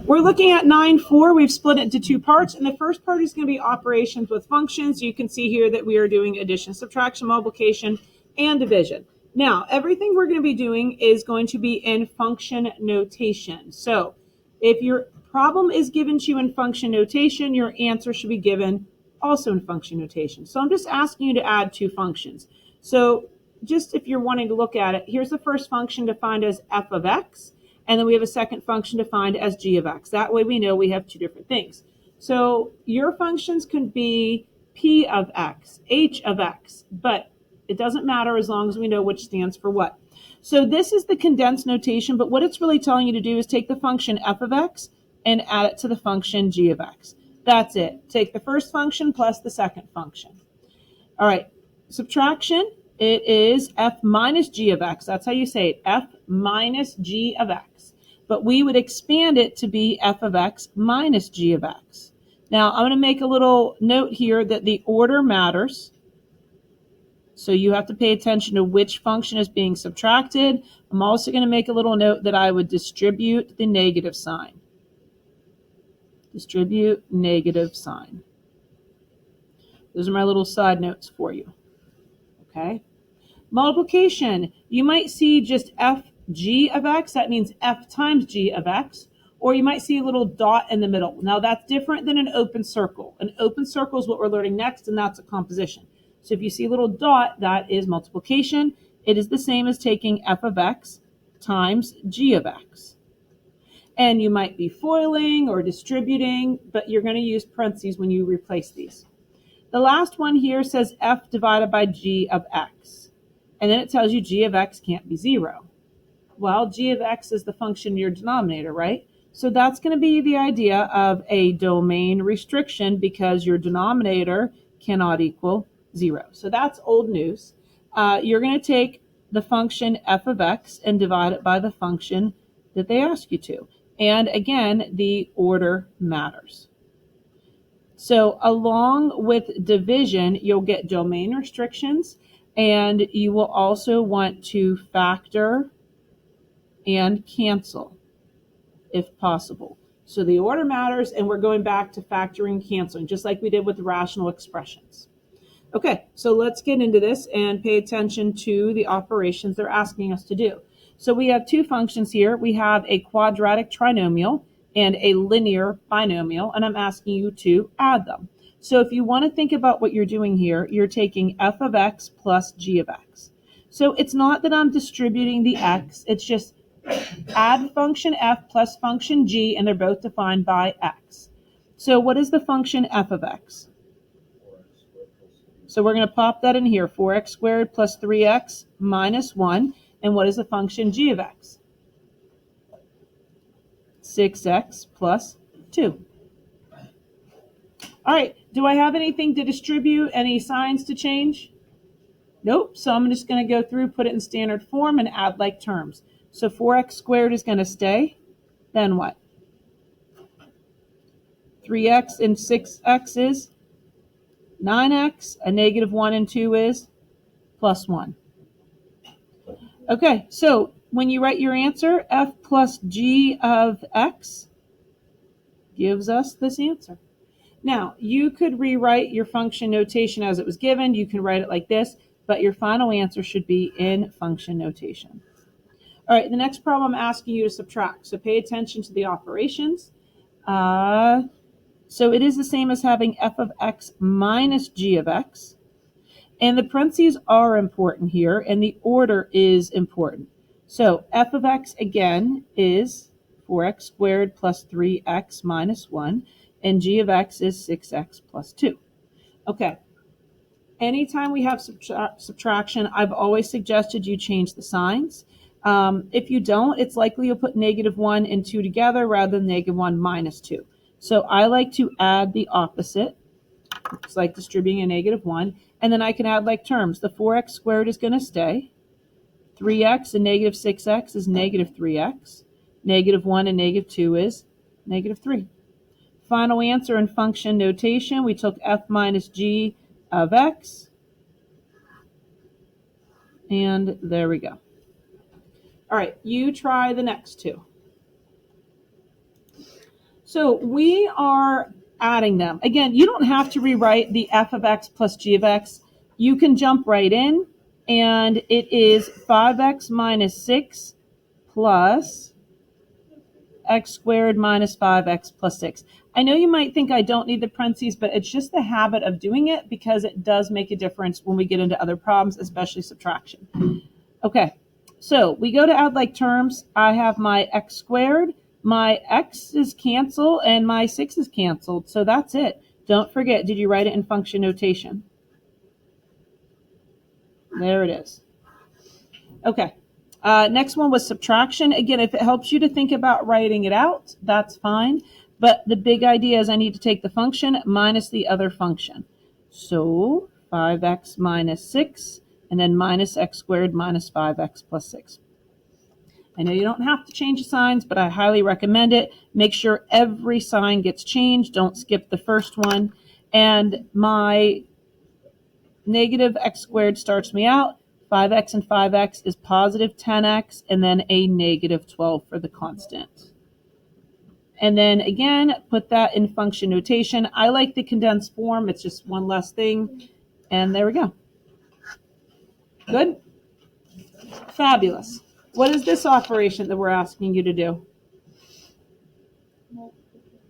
We're looking at 9.4. We've split it into two parts, and the first part is going to be operations with functions. You can see here that we are doing addition, subtraction, multiplication, and division. Now, everything we're going to be doing is going to be in function notation. So if your problem is given to you in function notation, your answer should be given also in function notation. So I'm just asking you to add two functions. So just if you're wanting to look at it, here's the first function defined as f of x. And then we have a second function defined as g of x. That way we know we have two different things. So your functions can be p of x, h of x, but it doesn't matter as long as we know which stands for what. So this is the condensed notation, but what it's really telling you to do is take the function f of x and add it to the function g of x. That's it. Take the first function plus the second function. All right, subtraction. It is f minus g of x. That's how you say it, f minus g of x. But we would expand it to be f of x minus g of x. Now, I'm going to make a little note here that the order matters. So you have to pay attention to which function is being subtracted. I'm also going to make a little note that I would distribute the negative sign. Distribute negative sign. Those are my little side notes for you. Okay. Multiplication, you might see just fg of x, that means f times g of x, or you might see a little dot in the middle. Now that's different than an open circle. An open circle is what we're learning next, and that's a composition. So if you see a little dot, that is multiplication. It is the same as taking f of x times g of x. And you might be foiling or distributing, but you're going to use parentheses when you replace these. The last one here says f divided by g of x. And then it tells you g of x can't be 0. Well, g of x is the function in your denominator, right? So that's going to be the idea of a domain restriction because your denominator cannot equal 0. So that's old news. You're going to take the function f of x and divide it by the function that they ask you to. And again, the order matters. So along with division, you'll get domain restrictions, and you will also want to factor and cancel if possible. So the order matters, and we're going back to factoring and canceling, just like we did with rational expressions. Okay, so let's get into this and pay attention to the operations they're asking us to do. So we have two functions here. We have a quadratic trinomial and a linear binomial, and I'm asking you to add them. So if you want to think about what you're doing here, you're taking f of x plus g of x. So it's not that I'm distributing the x, it's just add function f plus function g, and they're both defined by x. So what is the function f of x? So we're going to pop that in here, 4x squared plus 3x minus 1. And what is the function g of x? 6x plus 2. All right, do I have anything to distribute, any signs to change? Nope, so I'm just going to go through, put it in standard form, and add like terms. So 4x squared is going to stay. Then what? 3x and 6x is 9x, a negative 1 and 2 is plus 1. Okay, so when you write your answer, f plus g of x gives us this answer. Now, you could rewrite your function notation as it was given. You can write it like this, but your final answer should be in function notation. All right, the next problem I'm asking you to subtract. So pay attention to the operations. So it is the same as having f of x minus g of x. And the parentheses are important here, and the order is important. So f of x, again, is 4x squared plus 3x minus 1, and g of x is 6x plus 2. Okay. Anytime we have subtraction, I've always suggested you change the signs. If you don't, it's likely you'll put negative 1 and 2 together rather than negative 1 minus 2. So I like to add the opposite. It's like distributing a negative 1. And then I can add like terms. The 4x squared is going to stay. 3x and negative 6x is negative 3x. Negative 1 and negative 2 is negative 3. Final answer in function notation, we took f minus g of x. And there we go. All right, you try the next two. So we are adding them. Again, you don't have to rewrite the f of x plus g of x. You can jump right in, and it is 5x minus 6 plus x squared minus 5x plus 6. I know you might think I don't need the parentheses, but it's just the habit of doing it because it does make a difference when we get into other problems, especially subtraction. Okay, so we go to add like terms. I have my x squared, my x is canceled, and my 6 is canceled. So that's it. Don't forget, did you write it in function notation? There it is. Okay. Next one was subtraction. Again, if it helps you to think about writing it out, that's fine. But the big idea is I need to take the function minus the other function. So 5x minus 6, and then minus x squared minus 5x plus 6. I know you don't have to change the signs, but I highly recommend it. Make sure every sign gets changed. Don't skip the first one. And my negative x squared starts me out. 5x and 5x is positive 10x, and then a negative 12 for the constant. And then again, put that in function notation. I like the condensed form. It's just one less thing. And there we go. Good? Fabulous. What is this operation that we're asking you to do?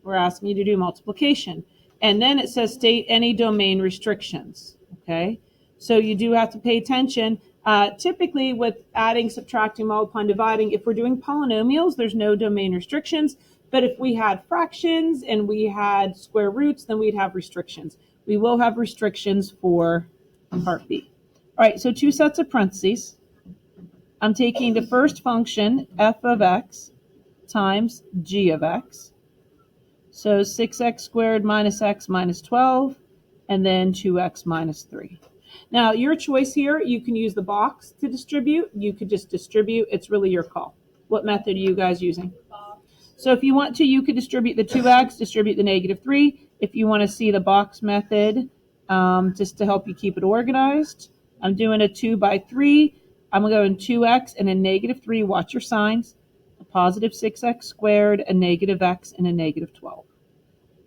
We're asking you to do multiplication. And then it says state any domain restrictions. Okay? So you do have to pay attention. Typically with adding, subtracting, multiplying, dividing, if we're doing polynomials, there's no domain restrictions. But if we had fractions and we had square roots, then we'd have restrictions. We will have restrictions for part B. All right, so two sets of parentheses. I'm taking the first function, f of x, times g of x. So 6x squared minus x minus 12, and then 2x minus 3. Now, your choice here, you can use the box to distribute. You could just distribute. It's really your call. What method are you guys using? So if you want to, you could distribute the 2x, distribute the negative 3. If you want to see the box method, just to help you keep it organized, I'm doing a 2 by 3. I'm going to go in 2x and a negative 3. Watch your signs. A positive 6x squared, a negative x, and a negative 12.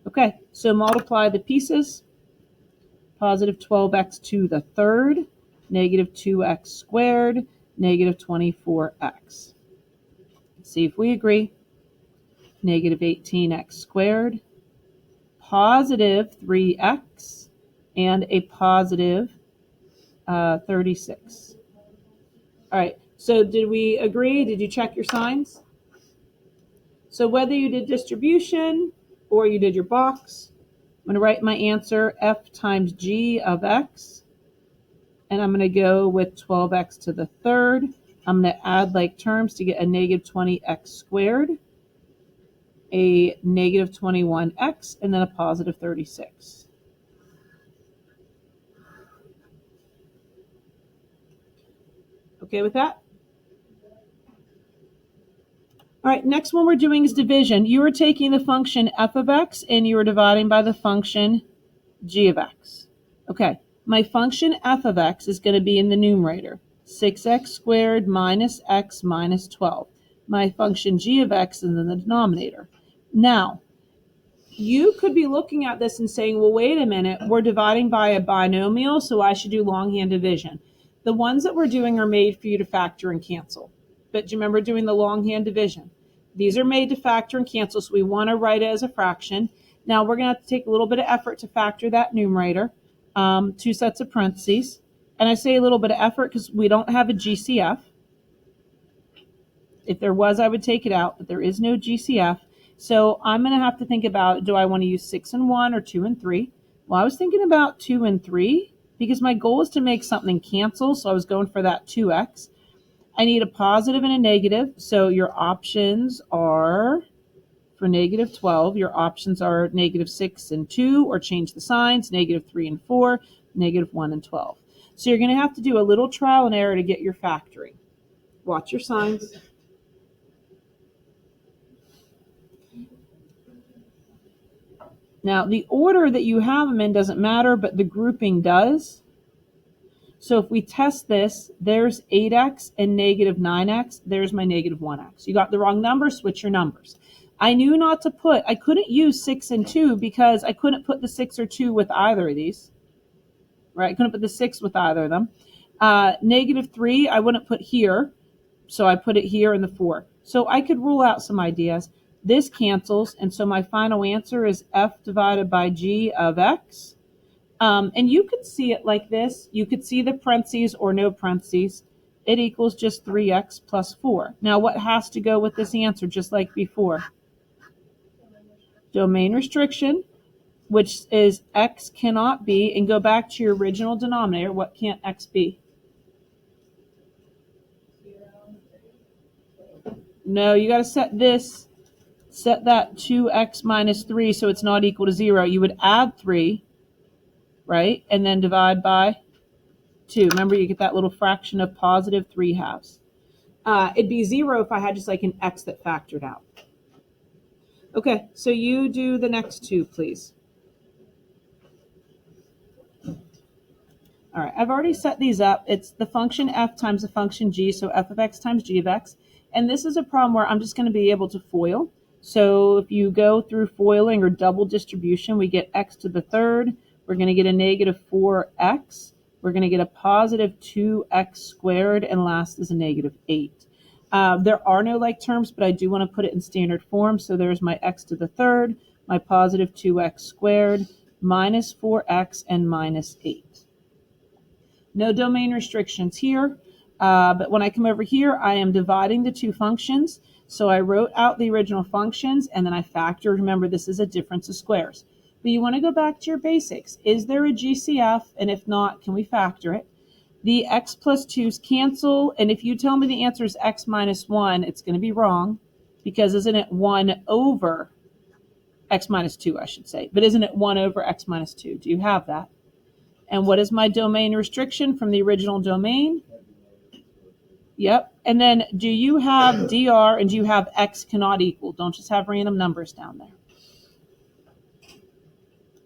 Okay, so multiply the pieces. Positive 12x to the third, negative 2x squared, negative 24x. See if we agree. Negative 18x squared, positive 3x, and a positive 36. All right, so did we agree? Did you check your signs? So whether you did distribution or you did your box, I'm going to write my answer, f times g of x, and I'm going to go with 12x to the third. I'm going to add like terms to get a negative 20x squared, a negative 21x, and then a positive 36. Okay with that? All right, next one we're doing is division. You are taking the function f of x and you are dividing by the function g of x. Okay, my function f of x is going to be in the numerator, 6x squared minus x minus 12. My function g of x is in the denominator. Now, you could be looking at this and saying, well, wait a minute, we're dividing by a binomial, so I should do longhand division. The ones that we're doing are made for you to factor and cancel. But do you remember doing the longhand division? These are made to factor and cancel, so we want to write it as a fraction. Now we're going to have to take a little bit of effort to factor that numerator, two sets of parentheses. And I say a little bit of effort because we don't have a GCF. If there was, I would take it out, but there is no GCF. So I'm going to have to think about, do I want to use 6 and 1 or 2 and 3? Well, I was thinking about 2 and 3 because my goal is to make something cancel, so I was going for that 2x. I need a positive and a negative, so your options are, for negative 12, your options are negative 6 and 2, or change the signs, negative 3 and 4, negative 1 and 12. So you're going to have to do a little trial and error to get your factoring. Watch your signs. Now, the order that you have them in doesn't matter, but the grouping does. So if we test this, there's 8x and negative 9x. There's my negative 1x. You got the wrong number, switch your numbers. I knew not to put, I couldn't use 6 and 2 because I couldn't put the 6 or 2 with either of these, right? I couldn't put the 6 with either of them. -3, I wouldn't put here, so I put it here in the 4. So I could rule out some ideas. This cancels, and so my final answer is f divided by g of x. And you could see it like this. You could see the parentheses or no parentheses. It equals just 3x plus 4. Now, what has to go with this answer, just like before? Domain restriction, which is x cannot be, and go back to your original denominator. What can't x be? No, you got to set that 2x minus 3 so it's not equal to 0. You would add 3, right? And then divide by 2. Remember, you get that little fraction of positive 3/2. It'd be 0 if I had just like an x that factored out. Okay, so you do the next two, please. All right, I've already set these up. It's the function f times the function g, so f of x times g of x. And this is a problem where I'm just going to be able to FOIL. So if you go through FOILing or double distribution, we get x to the third. We're going to get a negative 4x. We're going to get a positive 2x squared, and last is a negative 8. There are no like terms, but I do want to put it in standard form. So there's my x to the third, my positive 2x squared, minus 4x, and minus 8. No domain restrictions here, but when I come over here, I am dividing the two functions. So I wrote out the original functions, and then I factored. Remember, this is a difference of squares. But you want to go back to your basics. Is there a GCF? And if not, can we factor it? The x plus 2's cancel, and if you tell me the answer is x minus 1, it's going to be wrong, because isn't it 1 over x minus 2, I should say. But isn't it 1 over x minus 2? Do you have that? And what is my domain restriction from the original domain? Yep. And then do you have dr and do you have x cannot equal? Don't just have random numbers down there.